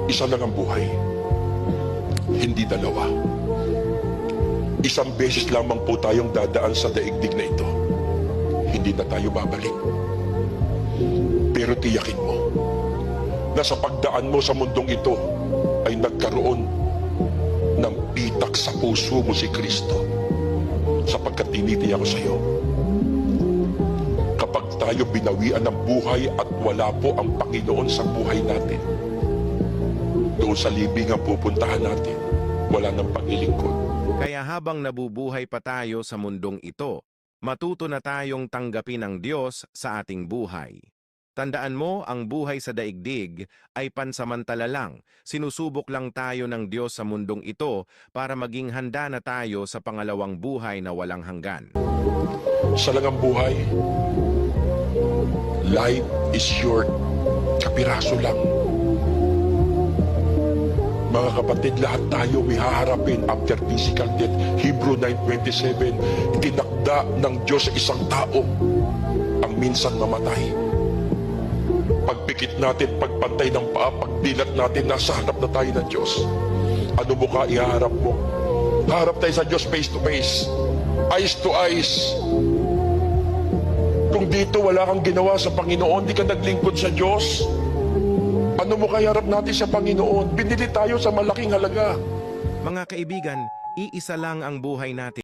Isa lang ang buhay, hindi dalawa. Isang beses lamang po tayong dadaan sa daigdig na ito. Hindi na tayo babalik. Pero tiyakin mo na sa pagdaan mo sa mundong ito ay nagkaroon ng pitak sa puso mo si Kristo, sapagkat tinitiyak ko sa iyo, kapag tayo binawian ng buhay at wala po ang Panginoon sa buhay natin, doon sa libingan pupuntahan natin, wala nang paglilingkod. Kaya habang nabubuhay pa tayo sa mundong ito, matuto na tayong tanggapin ang Diyos sa ating buhay. Tandaan mo, ang buhay sa daigdig ay pansamantala lang. Sinusubok lang tayo ng Diyos sa mundong ito para maging handa na tayo sa pangalawang buhay na walang hanggan. Sa langang buhay, life is short, kapiraso lang. Mga kapatid, lahat tayo may haharapin after physical death. Hebrew 9:27, itinakda ng Diyos sa isang tao ang minsan mamatay. Pagpikit natin, pagpantay ng paa, pagdilat natin, nasa harap na tayo ng Diyos. Ano mo ka ihaharap mo? Harap tayo sa Diyos face to face, eyes to eyes. Kung dito wala kang ginawa sa Panginoon, di ka naglingkod sa Diyos, ano mo kaya harap natin sa Panginoon? Binili tayo sa malaking halaga. Mga kaibigan, iisa lang ang buhay natin.